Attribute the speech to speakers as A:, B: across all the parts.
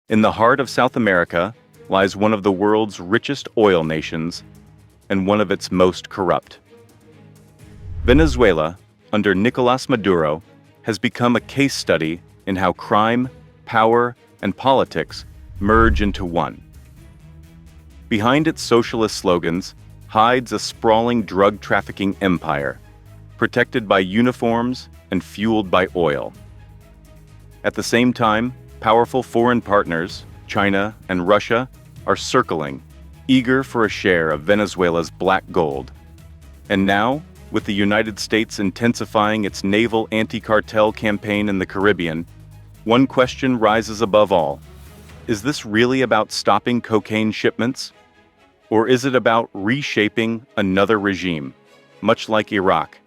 A: In the heart of South America lies one of the world's richest oil nations and one of its most corrupt. Venezuela, under Nicolás Maduro, has become a case study in how crime, power, and politics merge into one. Behind its socialist slogans hides a sprawling drug trafficking empire, protected by uniforms and fueled by oil. At the same time, powerful foreign partners, China and Russia, are circling, eager for a share of Venezuela's black gold. And now, with the United States intensifying its naval anti-cartel campaign in the Caribbean, one question rises above all. Is this really about stopping cocaine shipments? Or is it about reshaping another regime, much like Iraq?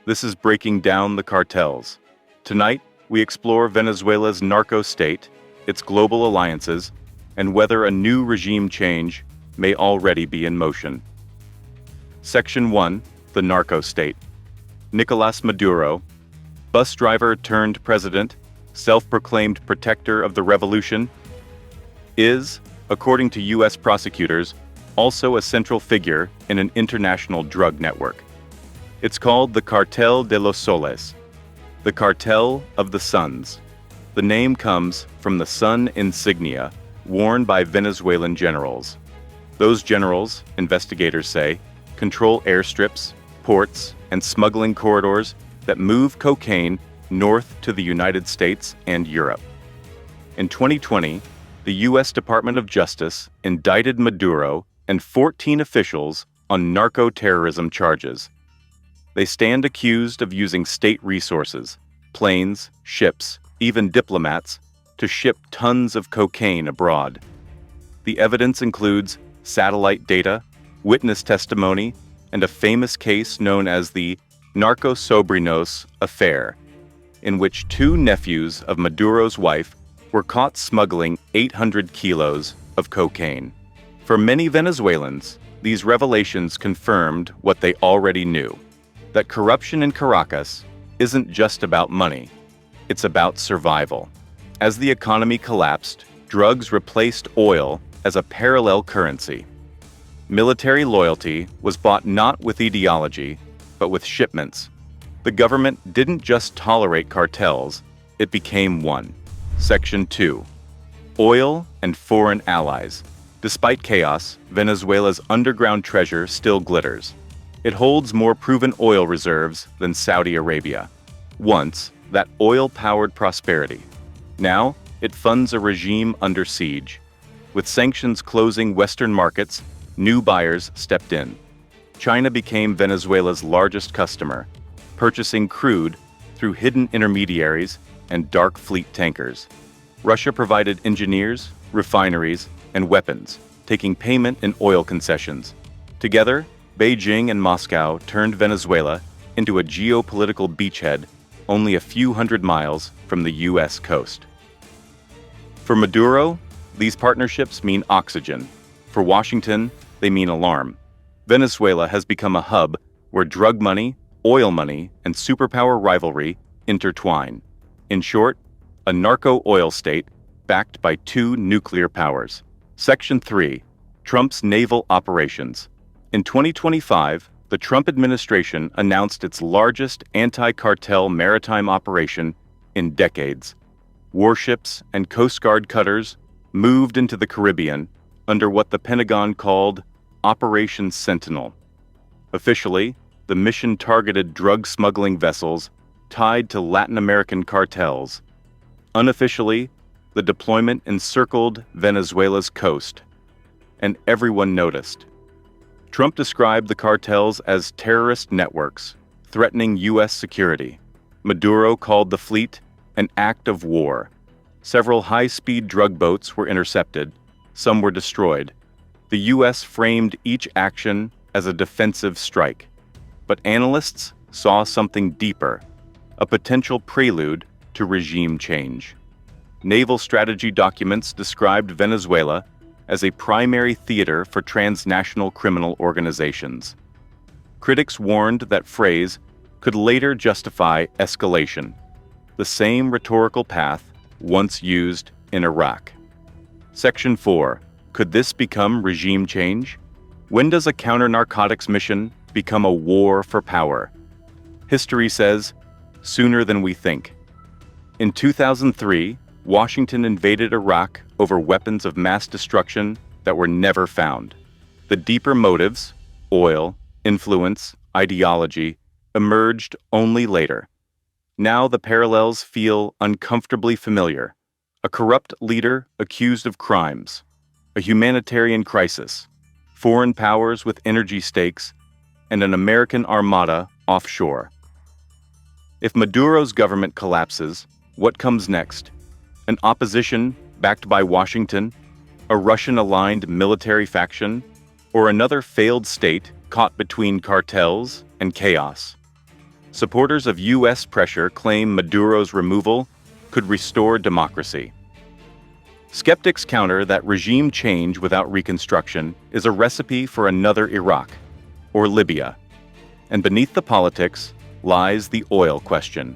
A: This is Breaking Down the Cartels. Tonight, we explore Venezuela's narco state, its global alliances, and whether a new regime change may already be in motion. Section 1. The narco state. Nicolás Maduro, bus driver turned president, self-proclaimed protector of the revolution, is, according to U.S. prosecutors, also a central figure in an international drug network. It's called the Cartel de los Soles, the Cartel of the Suns. The name comes from the sun insignia worn by Venezuelan generals. Those generals, investigators say, control airstrips, ports, and smuggling corridors that move cocaine north to the United States and Europe. In 2020, the U.S. Department of Justice indicted Maduro and 14 officials on narco-terrorism charges. They stand accused of using state resources, planes, ships, even diplomats, to ship tons of cocaine abroad. The evidence includes satellite data, witness testimony, and a famous case known as the Narco Sobrinos affair, in which two nephews of Maduro's wife were caught smuggling 800 kilos of cocaine. For many Venezuelans, these revelations confirmed what they already knew, that corruption in Caracas isn't just about money, it's about survival. As the economy collapsed, drugs replaced oil as a parallel currency. Military loyalty was bought not with ideology, but with shipments. The government didn't just tolerate cartels, it became one. Section 2. Oil and foreign allies. Despite chaos, Venezuela's underground treasure still glitters. It holds more proven oil reserves than Saudi Arabia. Once, that oil-powered prosperity. Now, it funds a regime under siege. With sanctions closing Western markets, new buyers stepped in. China became Venezuela's largest customer, purchasing crude through hidden intermediaries and dark fleet tankers. Russia provided engineers, refineries, and weapons, taking payment in oil concessions. Together, Beijing and Moscow turned Venezuela into a geopolitical beachhead only a few hundred miles from the U.S. coast. For Maduro, these partnerships mean oxygen. For Washington, they mean alarm. Venezuela has become a hub where drug money, oil money, and superpower rivalry intertwine. In short, a narco-oil state backed by two nuclear powers. Section 3. Trump's naval operations. In 2025, the Trump administration announced its largest anti-cartel maritime operation in decades. Warships and Coast Guard cutters moved into the Caribbean under what the Pentagon called Operation Sentinel. Officially, the mission targeted drug smuggling vessels tied to Latin American cartels. Unofficially, the deployment encircled Venezuela's coast, and everyone noticed. Trump described the cartels as terrorist networks, threatening U.S. security. Maduro called the fleet an act of war. Several high-speed drug boats were intercepted, some were destroyed. The U.S. framed each action as a defensive strike. But analysts saw something deeper, a potential prelude to regime change. Naval strategy documents described Venezuela as a primary theater for transnational criminal organizations. Critics warned that phrase could later justify escalation, the same rhetorical path once used in Iraq. Section 4. Could this become regime change? When does a counter-narcotics mission become a war for power? History says, sooner than we think. In 2003, Washington invaded Iraq over weapons of mass destruction that were never found. The deeper motives, oil, influence, ideology, emerged only later. Now the parallels feel uncomfortably familiar. A corrupt leader accused of crimes, a humanitarian crisis, foreign powers with energy stakes, and an American armada offshore. If Maduro's government collapses, what comes next? An opposition backed by Washington, a Russian-aligned military faction, or another failed state caught between cartels and chaos? Supporters of U.S. pressure claim Maduro's removal could restore democracy. Skeptics counter that regime change without reconstruction is a recipe for another Iraq or Libya. And beneath the politics lies the oil question.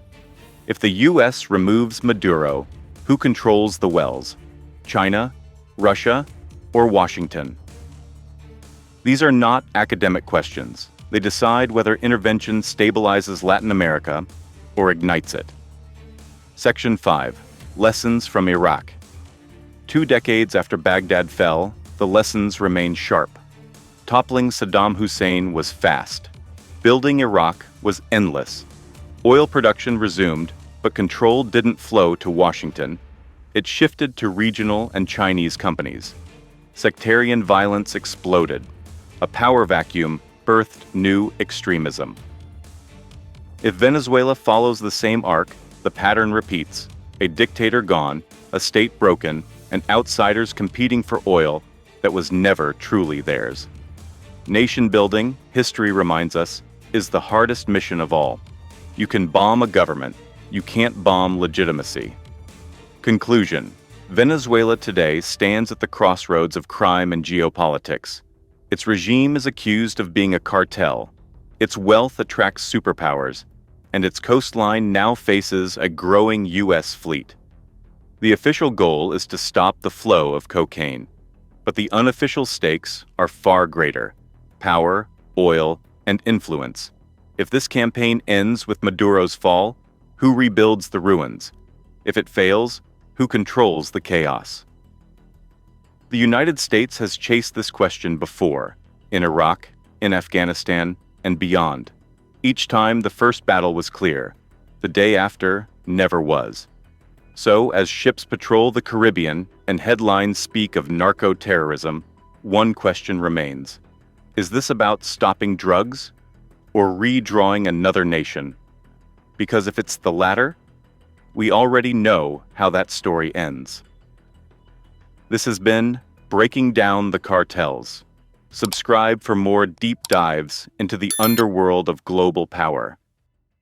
A: If the U.S. removes Maduro, who controls the wells? China, Russia, or Washington? These are not academic questions. They decide whether intervention stabilizes Latin America or ignites it. Section 5. Lessons from Iraq. 2 decades after Baghdad fell, the lessons remain sharp. Toppling Saddam Hussein was fast. Building Iraq was endless. Oil production resumed, but control didn't flow to Washington. It shifted to regional and Chinese companies. Sectarian violence exploded. A power vacuum birthed new extremism. If Venezuela follows the same arc, the pattern repeats. A dictator gone, a state broken, and outsiders competing for oil that was never truly theirs. Nation building, history reminds us, is the hardest mission of all. You can bomb a government, you can't bomb legitimacy. Conclusion. Venezuela today stands at the crossroads of crime and geopolitics. Its regime is accused of being a cartel. Its wealth attracts superpowers, and its coastline now faces a growing U.S. fleet. The official goal is to stop the flow of cocaine, but the unofficial stakes are far greater: power, oil, and influence. If this campaign ends with Maduro's fall, who rebuilds the ruins? If it fails, who controls the chaos? The United States has chased this question before, in Iraq, in Afghanistan, and beyond. Each time the first battle was clear, the day after never was. So, as ships patrol the Caribbean and headlines speak of narco-terrorism, one question remains. Is this about stopping drugs or redrawing another nation? Because if it's the latter, we already know how that story ends. This has been Breaking Down the Cartels. Subscribe for more deep dives into the underworld of global power.